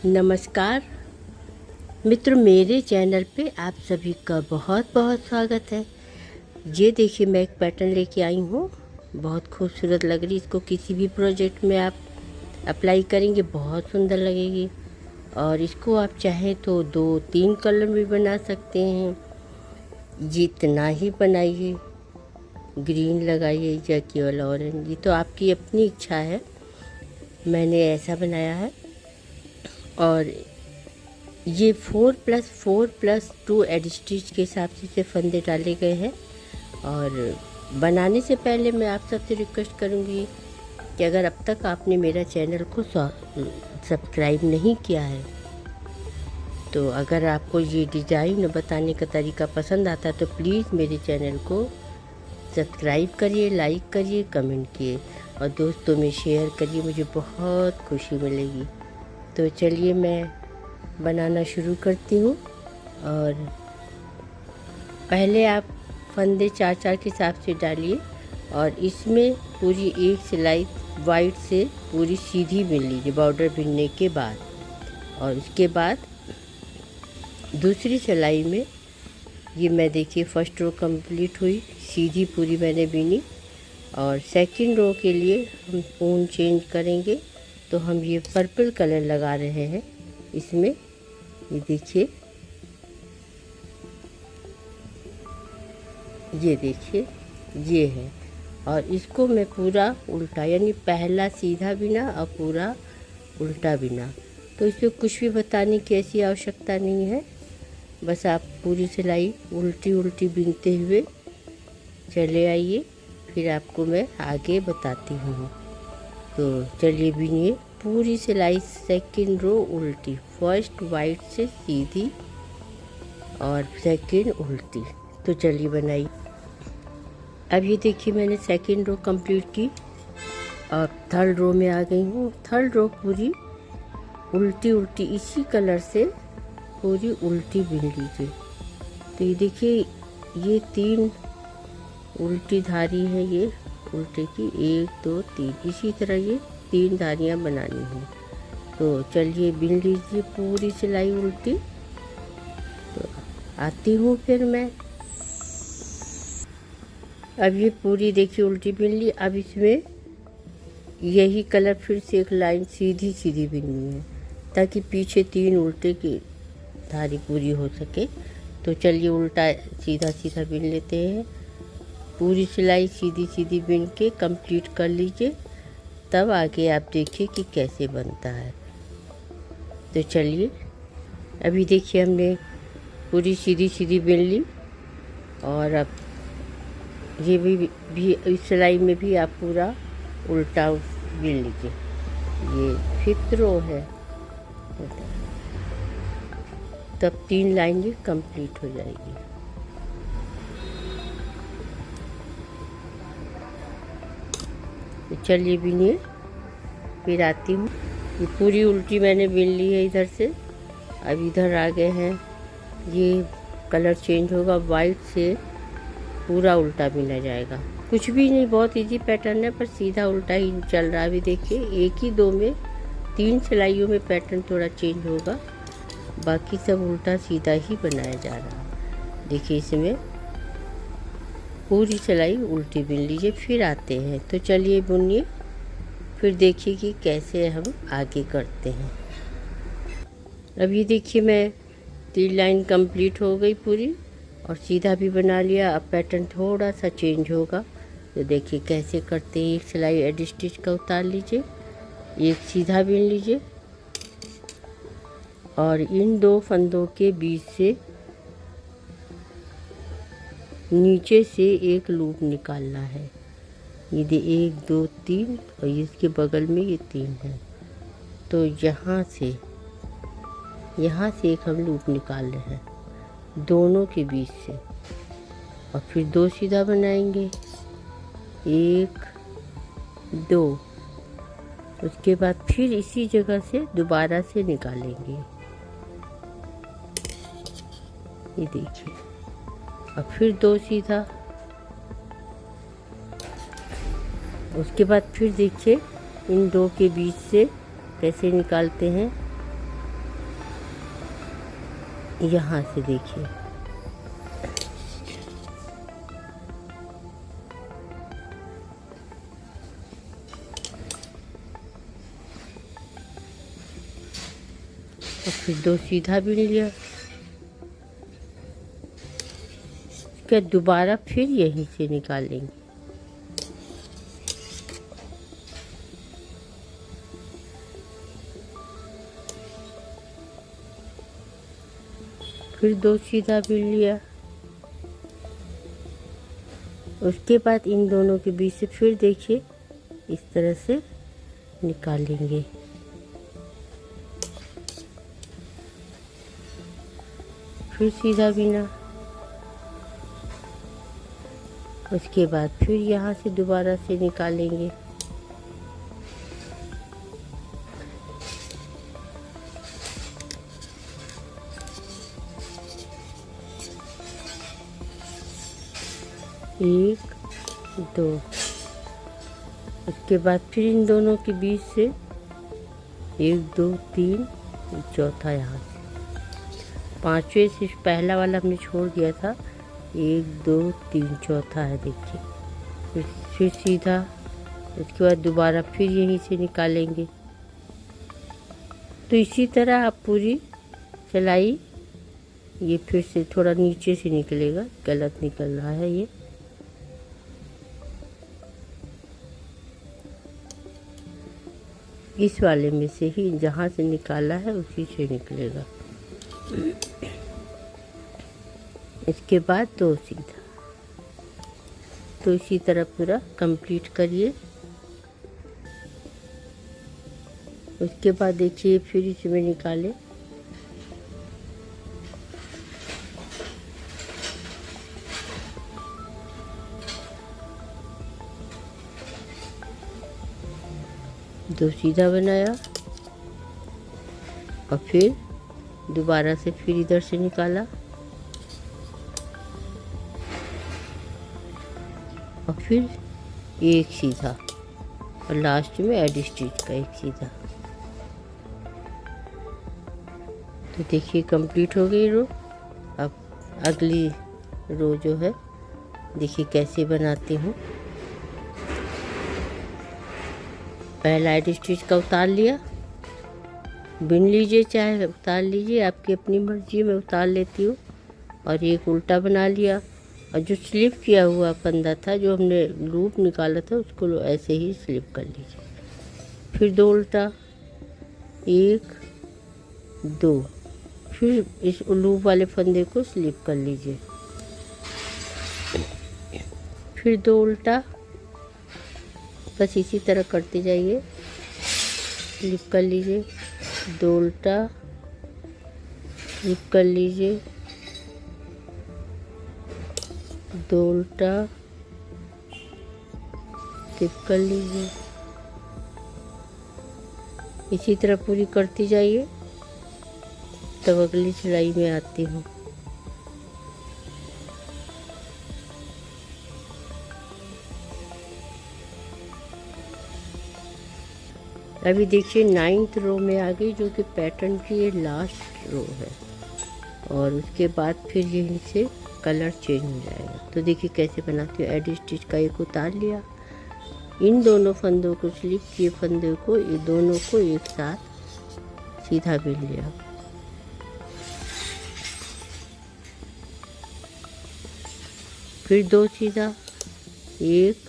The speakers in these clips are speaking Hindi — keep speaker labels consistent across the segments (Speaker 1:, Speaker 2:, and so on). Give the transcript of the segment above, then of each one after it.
Speaker 1: नमस्कार मित्रों, मेरे चैनल पे आप सभी का बहुत बहुत स्वागत है। ये देखिए, मैं एक पैटर्न लेके आई हूँ। बहुत खूबसूरत लग रही। इसको किसी भी प्रोजेक्ट में आप अप्लाई करेंगे, बहुत सुंदर लगेगी। और इसको आप चाहें तो 2-3 कलर भी बना सकते हैं। जितना ही बनाइए, ग्रीन लगाइए या केवल ऑरेंज, ये तो आपकी अपनी इच्छा है। मैंने ऐसा बनाया है। और ये 4+4+2 एड स्टिच के हिसाब से फंदे डाले गए हैं। और बनाने से पहले मैं आप सबसे रिक्वेस्ट करूँगी कि अगर अब तक आपने मेरा चैनल को सब्सक्राइब नहीं किया है, तो अगर आपको ये डिज़ाइन बताने का तरीका पसंद आता है तो प्लीज़ मेरे चैनल को सब्सक्राइब करिए, लाइक करिए, कमेंट किए और दोस्तों में शेयर करिए। मुझे बहुत खुशी मिलेगी। तो चलिए मैं बनाना शुरू करती हूँ। और पहले आप फंदे 4-4 के हिसाब से डालिए और इसमें पूरी एक सिलाई वाइट से पूरी सीधी बिन लीजिए बॉर्डर बिनने के बाद। और उसके बाद दूसरी सिलाई में ये मैं देखिए फर्स्ट रो कंप्लीट हुई, सीधी पूरी मैंने बिनी। और सेकंड रो के लिए हम ऊन चेंज करेंगे, तो हम ये पर्पल कलर लगा रहे हैं इसमें। ये देखिए, ये देखिए, ये है। और इसको मैं पूरा उल्टा, यानी पहला सीधा बिना और पूरा उल्टा बिना। तो इसमें कुछ भी बताने की ऐसी आवश्यकता नहीं है। बस आप पूरी सिलाई उल्टी उल्टी बिनते हुए चले आइए, फिर आपको मैं आगे बताती हूँ। तो चलिए बिनिए पूरी सिलाई। सेकंड रो उल्टी, फर्स्ट वाइट से सीधी और सेकंड उल्टी। तो चलिए बनाइए। अब ये देखिए, मैंने सेकंड रो कंप्लीट की और थर्ड रो में आ गई हूँ। थर्ड रो पूरी उल्टी उल्टी इसी कलर से पूरी उल्टी बिन लीजिए। तो ये देखिए, ये 3 उल्टी धारी है, ये उल्टे की 1 2 3, इसी तरह ये 3 धारियाँ बनानी हैं। तो चलिए बिन लीजिए पूरी सिलाई उल्टी। तो आती हूँ फिर मैं। अब ये पूरी देखिए उल्टी बिन ली। अब इसमें यही कलर फिर से एक लाइन सीधी सीधी बिननी है, ताकि पीछे 3 उल्टे की धारी पूरी हो सके। तो चलिए उल्टा सीधा सीधा बिन लेते हैं। पूरी सिलाई सीधी सीधी बिन के कंप्लीट कर लीजिए, तब आगे आप देखिए कि कैसे बनता है। तो चलिए, अभी देखिए हमने पूरी सीधी सीधी बिन ली। और अब ये भी इस सिलाई में भी आप पूरा उल्टा बिन लीजिए। ये 5th रो है, तब 3 लाइनें कंप्लीट हो जाएगी। तो चलिए बिनिए, फिर आती हूँ। ये पूरी उल्टी मैंने बिन ली है इधर से। अब इधर आ गए हैं, ये कलर चेंज होगा, वाइट से पूरा उल्टा बिना जाएगा। कुछ भी नहीं, बहुत इजी पैटर्न है, पर सीधा उल्टा ही चल रहा है। अभी देखिए, 1 ही 2 में 3 सिलाइयों में पैटर्न थोड़ा चेंज होगा, बाकी सब उल्टा सीधा ही बनाया जा रहा है। देखिए, इसमें पूरी सिलाई उल्टी बिन लीजिए। फिर आते हैं। तो चलिए बुनिए, फिर देखिए कि कैसे हम आगे करते हैं। अब ये देखिए, मैं 3 लाइन कंप्लीट हो गई पूरी और सीधा भी बना लिया। अब पैटर्न थोड़ा सा चेंज होगा, तो देखिए कैसे करते हैं। एक सिलाई एड स्टिच का उतार लीजिए, एक सीधा बिन लीजिए और इन 2 फंदों के बीच से नीचे से एक लूप निकालना है। ये 1 2 3 और इसके बगल में ये 3 है। तो यहाँ से एक हम लूप निकाल रहे हैं दोनों के बीच से। और फिर 2 सीधा बनाएंगे, 1 2। उसके बाद फिर इसी जगह से दोबारा से निकालेंगे। ये देखिए, और फिर 2 सीधा। उसके बाद फिर देखिए इन 2 के बीच से कैसे निकालते हैं। यहाँ से देखिए और फिर 2 सीधा बिन लिया। क्या दोबारा फिर यहीं से निकालेंगे। फिर 2 सीधा बिन लिया। उसके बाद इन दोनों के बीच से फिर देखिए इस तरह से निकालेंगे। फिर सीधा बिना। उसके बाद फिर यहाँ से दोबारा से निकालेंगे। एक, दो। उसके बाद फिर इन दोनों के बीच से 1, 2, 3, चौथा यहाँ से 5वें से पहला वाला हमने छोड़ दिया था। 1, 2, 3 चौथा है देखिए। फिर सीधा। उसके बाद दोबारा फिर यहीं से निकालेंगे। तो इसी तरह आप पूरी सिलाई, ये फिर से थोड़ा नीचे से निकलेगा, गलत निकल रहा है ये। इस वाले में से ही जहाँ से निकाला है उसी से निकलेगा। इसके बाद 2 सीधा। तो इसी तरह पूरा कंप्लीट करिए। उसके बाद देखिए फिर इसमें निकाले। दो सीधा बनाया और फिर दोबारा से फिर इधर से निकाला और फिर एक सीधा और लास्ट में एडी स्टिच का एक सीधा। तो देखिए कंप्लीट हो गई रो। अब अगली रो जो है देखिए कैसे बनाती हूँ। पहला एडी स्टिच का उतार लिया, बिन लीजिए चाहे उतार लीजिए, आपकी अपनी मर्जी, में उतार लेती हूँ। और एक उल्टा बना लिया और जो स्लिप किया हुआ फंदा था, जो हमने लूप निकाला था, उसको ऐसे ही स्लिप कर लीजिए। फिर 2 उल्टा, 1, 2। फिर इस लूप वाले फंदे को स्लिप कर लीजिए। फिर 2 उल्टा, बस इसी तरह करते जाइए। स्लिप कर लीजिए, 2 उल्टा, स्लिप कर लीजिए, 2 उल्टा, स्लिप कर लीजिए। इसी तरह पूरी करती जाइए। तब अगली सिलाई में आती हूँ। अभी देखिए 9th रो में आ गई, जो कि पैटर्न की ये लास्ट रो है। और उसके बाद फिर यहीं से कलर चेंज हो जाएगा। तो देखिए कैसे बनाती हूँ। एडी स्टिच का एक उतार लिया, इन दोनों फंदों को स्लिप किए फंदे को, ये दोनों को एक साथ सीधा बिन लिया। फिर 2 सीधा, 1,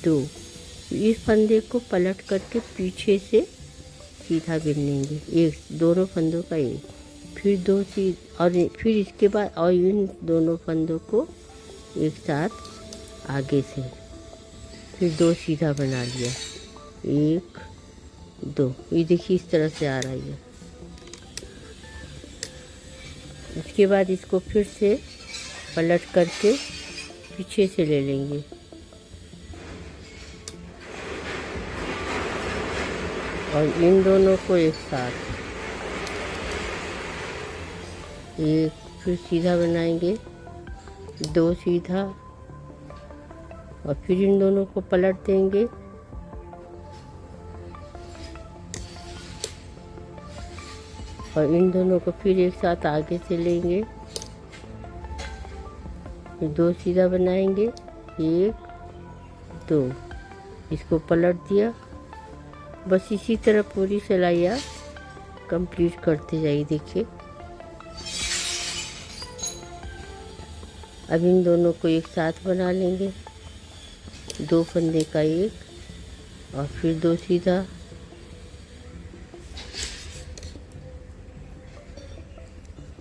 Speaker 1: 2। इस फंदे को पलट करके पीछे से सीधा बिन लेंगे, एक दोनों फंदों का एक। फिर 2 सीधा, और फिर इसके बाद और इन दोनों फंदों को एक साथ आगे से फिर 2 सीधा बना लिया, 1, 2। ये देखिए इस तरह से आ रही है। इसके बाद इसको फिर से पलट करके पीछे से ले लेंगे और इन दोनों को एक साथ एक, फिर सीधा बनाएंगे, 2 सीधा, और फिर इन दोनों को पलट देंगे, और इन दोनों को फिर एक साथ आगे से लेंगे, 2 सीधा बनाएंगे, 1 2, इसको पलट दिया। बस इसी तरह पूरी सिलाई आप कंप्लीट करते जाइए। देखिए अब इन दोनों को एक साथ बना लेंगे, 2 फंदे का 1 और फिर 2 सीधा,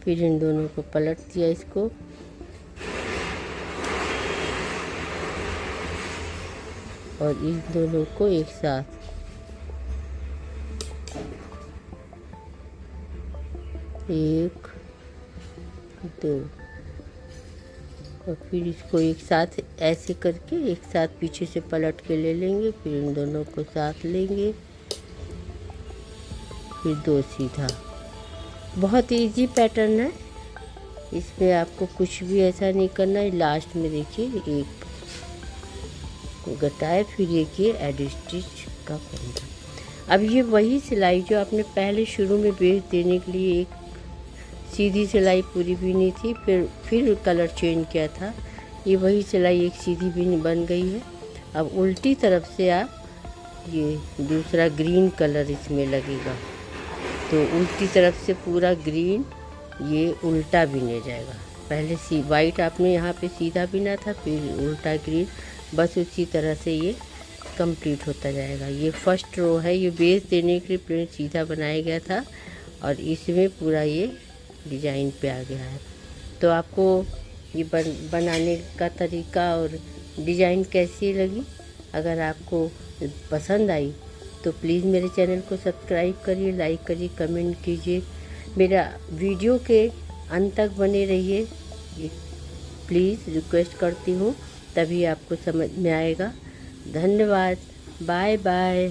Speaker 1: फिर इन दोनों को पलट दिया इसको, और इन दोनों को एक साथ, 1 2, और फिर इसको एक साथ ऐसे करके एक साथ पीछे से पलट के ले लेंगे, फिर इन दोनों को साथ लेंगे, फिर 2 सीधा। बहुत इजी पैटर्न है, इसमें आपको कुछ भी ऐसा नहीं करना है। लास्ट में देखिए एक घटाए, फिर एक ये एडी स्टिच का फंदा। अब ये वही सिलाई जो आपने पहले शुरू में बेस देने के लिए एक सीधी सिलाई पूरी बीनी थी, फिर कलर चेंज किया था, ये वही सिलाई एक सीधी बीनी बन गई है। अब उल्टी तरफ से आप ये दूसरा ग्रीन कलर इसमें लगेगा, तो उल्टी तरफ से पूरा ग्रीन ये उल्टा बीने जाएगा। पहले वाइट आपने यहाँ पे सीधा बीना था, फिर उल्टा ग्रीन, बस उसी तरह से ये कंप्लीट होता जाएगा। ये फर्स्ट रो है, ये बेस देने के लिए प्रिंट सीधा बनाया गया था और इसमें पूरा ये डिजाइन पे आ गया है। तो आपको ये बनाने का तरीका और डिजाइन कैसी लगी? अगर आपको पसंद आई तो प्लीज़ मेरे चैनल को सब्सक्राइब करिए, लाइक करिए, कमेंट कीजिए। मेरा वीडियो के अंत तक बने रहिए, ये प्लीज़ रिक्वेस्ट करती हूँ, तभी आपको समझ में आएगा। धन्यवाद, बाय बाय।